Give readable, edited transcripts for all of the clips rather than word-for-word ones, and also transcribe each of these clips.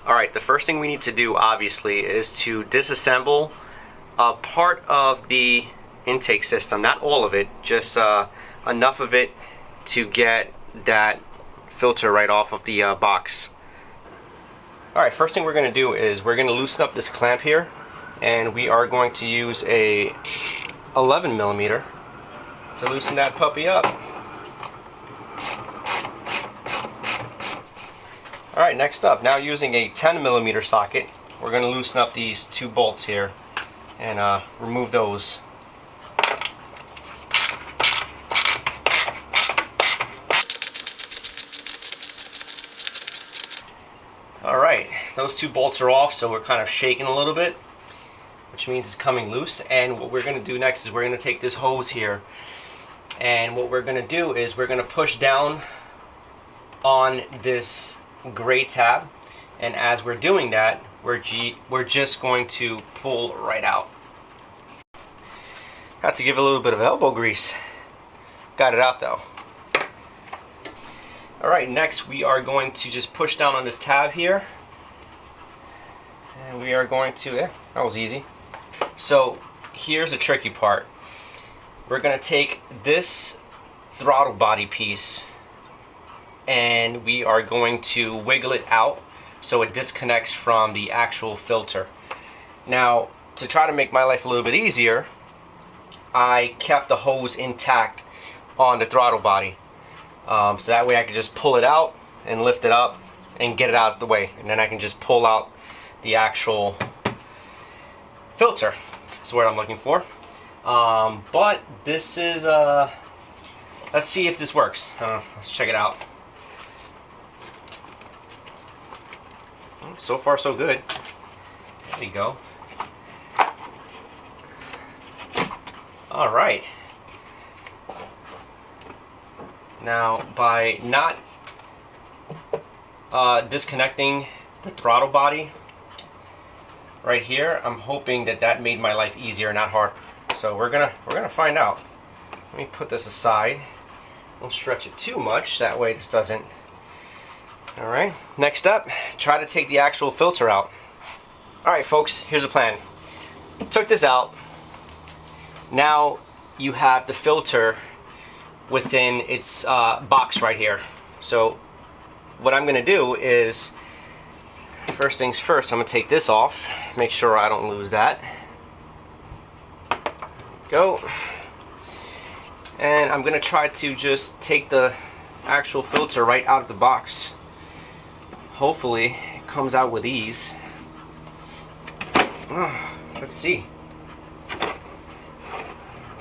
Alright, the first thing we need to do obviously is to disassemble a part of the intake system. Not all of it, just enough of it to get that filter right off of the box. Alright, first thing we're going to do is we're going to loosen up this clamp here, and we are going to use a 11mm to loosen that puppy up. Alright, next up, now using a 10mm socket, we're going to loosen up these two bolts here and remove those. Alright, those two bolts are off, so we're kind of shaking a little bit, which means it's coming loose. And what we're going to do next is we're going to take this hose here, and what we're going to do is we're going to push down on this gray tab, and as we're doing that, we're just going to pull right out. Had to give a little bit of elbow grease. Got it out though. Alright, next we are going to just push down on this tab here, and we are going to, that was easy. So here's the tricky part. We're going to take this throttle body piece and we are going to wiggle it out so it disconnects from the actual filter. Now, to try to make my life a little bit easier, I kept the hose intact on the throttle body. So that way I can just pull it out and lift it up and get it out of the way, and then I can just pull out the actual filter. That's what I'm looking for. But this is, let's see if this works. Let's check it out. So far so good. There we go. Alright. Now, by not disconnecting the throttle body right here, I'm hoping that that made my life easier, not harder. So we're gonna find out. Let me put this aside. Don't stretch it too much, that way this doesn't. Alright, next up, try to take the actual filter out. Alright folks, here's the plan. Took this out. Now you have the filter within its box right here. So what I'm going to do is, first things first, I'm going to take this off, make sure I don't lose that. Go. And I'm going to try to just take the actual filter right out of the box. Hopefully it comes out with ease. Let's see.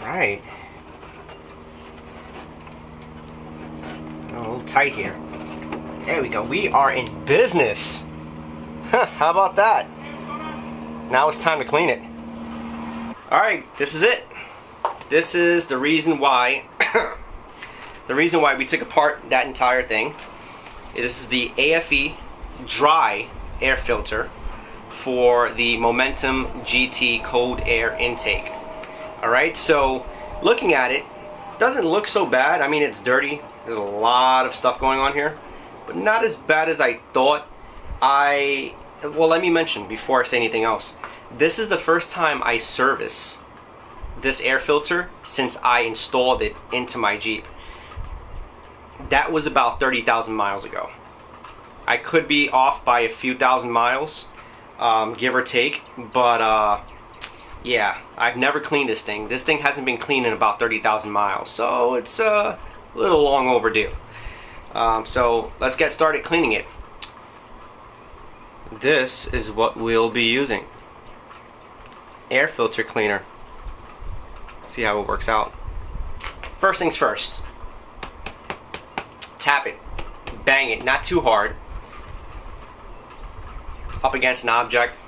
Right. A little tight here. There we go. We are in business. How about that? Now it's time to clean it. Alright, this is it. This is the reason why we took apart that entire thing. This is the aFe dry air filter for the Momentum GT cold air intake. Alright, so looking at it, doesn't look so bad. I mean, it's dirty. There's a lot of stuff going on here, but not as bad as I thought. Well, let me mention before I say anything else, this is the first time I service this air filter since I installed it into my Jeep. That was about 30,000 miles ago. I could be off by a few thousand miles, give or take, but yeah, I've never cleaned this thing. This thing hasn't been cleaned in about 30,000 miles, so it's a little long overdue. So let's get started cleaning it. This is what we'll be using. Air filter cleaner. See how it works out. First things first. Tap it. Bang it. Not too hard. Up against an object.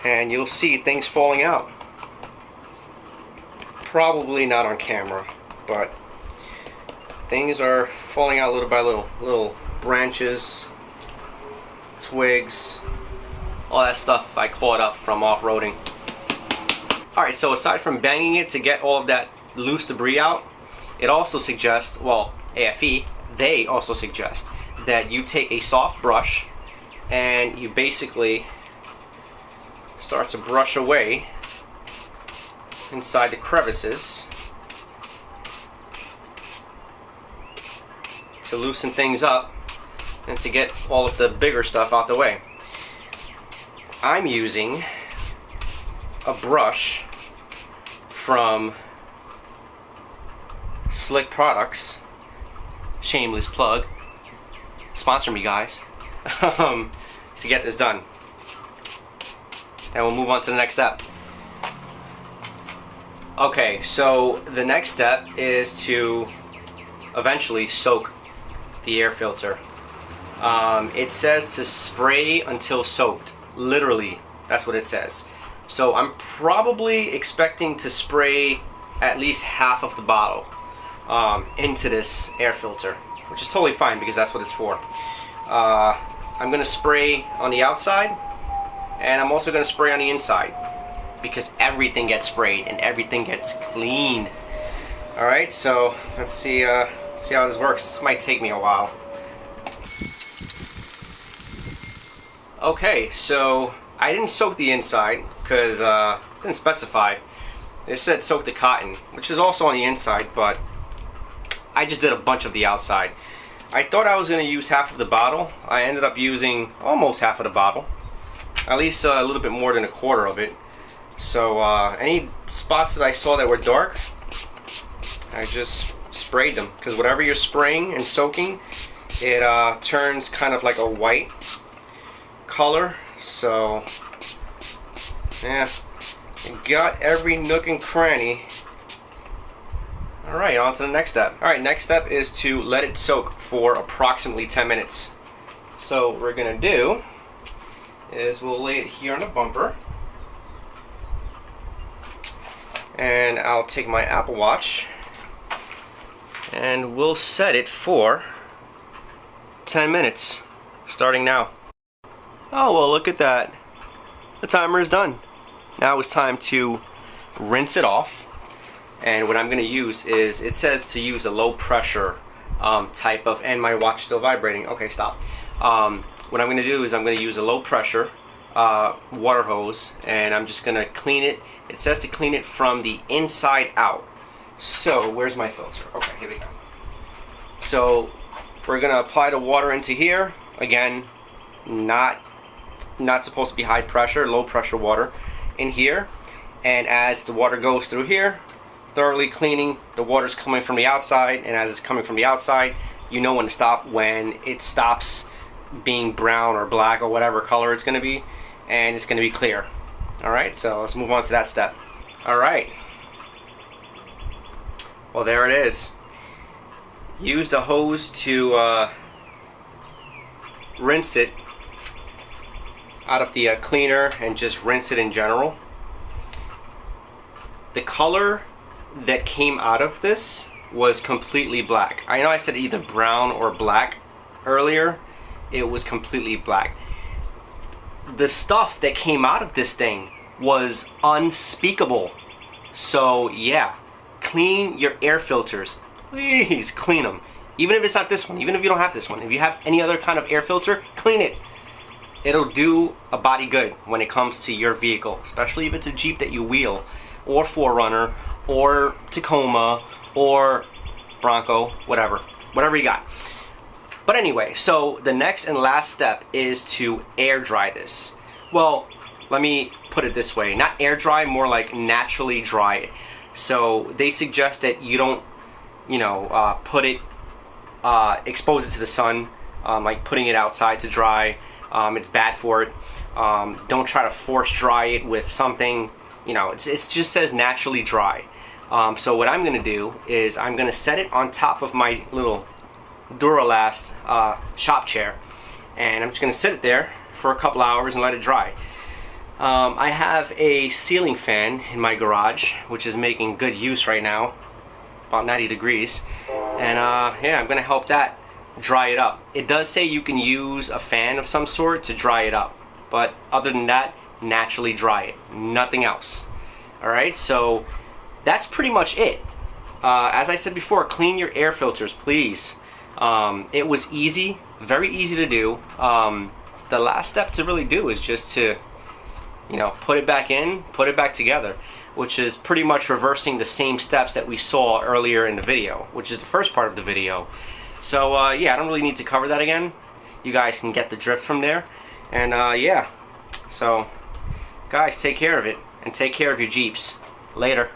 And you'll see things falling out. Probably not on camera, but things are falling out little by little. Little branches, twigs, all that stuff I caught up from off-roading. Alright, so aside from banging it to get all of that loose debris out, it also suggests, well, aFe, they also suggest that you take a soft brush and you basically start to brush away inside the crevices to loosen things up and to get all of the bigger stuff out the way. I'm using a brush from Slick Products, shameless plug, sponsor me guys, to get this done. Then we'll move on to the next step. Okay, so the next step is to eventually soak the air filter. It says to spray until soaked. Literally, that's what it says. So I'm probably expecting to spray at least half of the bottle into this air filter, which is totally fine because that's what it's for. I'm going to spray on the outside, and I'm also going to spray on the inside because everything gets sprayed and everything gets cleaned. Alright, so let's see how this works. This might take me a while. Okay, so I didn't soak the inside because it didn't specify. It said soak the cotton, which is also on the inside, but I just did a bunch of the outside. I thought I was going to use half of the bottle. I ended up using almost half of the bottle, at least a little bit more than a quarter of it. So any spots that I saw that were dark, I just sprayed them, because whatever you're spraying and soaking, it turns kind of like a white color. So yeah, you got every nook and cranny. Alright, on to the next step. Alright, next step is to let it soak for approximately 10 minutes. So what we're going to do is we'll lay it here on the bumper. And I'll take my Apple Watch and we'll set it for 10 minutes, starting now. Oh, well, look at that. The timer is done. Now it's time to rinse it off. And what I'm going to use is, it says to use a low pressure type of, and my watch still vibrating. Okay, stop. What I'm going to do is I'm going to use a low pressure water hose, and I'm just going to clean it. It says to clean it from the inside out. So where's my filter? Okay, here we go. So we're going to apply the water into here. Again, not supposed to be high pressure, low pressure water in here. And as the water goes through here, thoroughly cleaning, the water's coming from the outside, and as it's coming from the outside, you know when to stop, when it stops being brown or black or whatever color it's going to be, and it's going to be clear. Alright, so let's move on to that step. Alright, well, there it is. Use the hose to rinse it out of the cleaner, and just rinse it in general. The color that came out of this was completely black. I know I said either brown or black earlier. It was completely black. The stuff that came out of this thing was unspeakable. So yeah, clean your air filters. Please clean them. Even if it's not this one, even if you don't have this one. If you have any other kind of air filter, clean it. It'll do a body good when it comes to your vehicle, especially if it's a Jeep that you wheel, or 4Runner, or Tacoma, or Bronco, whatever you got. But anyway, so the next and last step is to air dry this. Well, let me put it this way, not air dry, more like naturally dry it. So they suggest that you don't, put it, expose it to the sun, like putting it outside to dry. It's bad for it. Don't try to force dry it with something. It just says naturally dry. So what I'm going to do is I'm going to set it on top of my little Duralast shop chair, and I'm just going to sit it there for a couple hours and let it dry. I have a ceiling fan in my garage, which is making good use right now, about 90 degrees, and yeah, I'm going to help that dry it up. It does say you can use a fan of some sort to dry it up, but other than that, naturally dry it, nothing else. Alright, so that's pretty much it. As I said before, clean your air filters, please. It was easy, very easy to do. The last step to really do is just to, you know, put it back in, put it back together, which is pretty much reversing the same steps that we saw earlier in the video, which is the first part of the video. So yeah, I don't really need to cover that again. You guys can get the drift from there. And yeah, so guys, take care of it, and take care of your Jeeps. Later.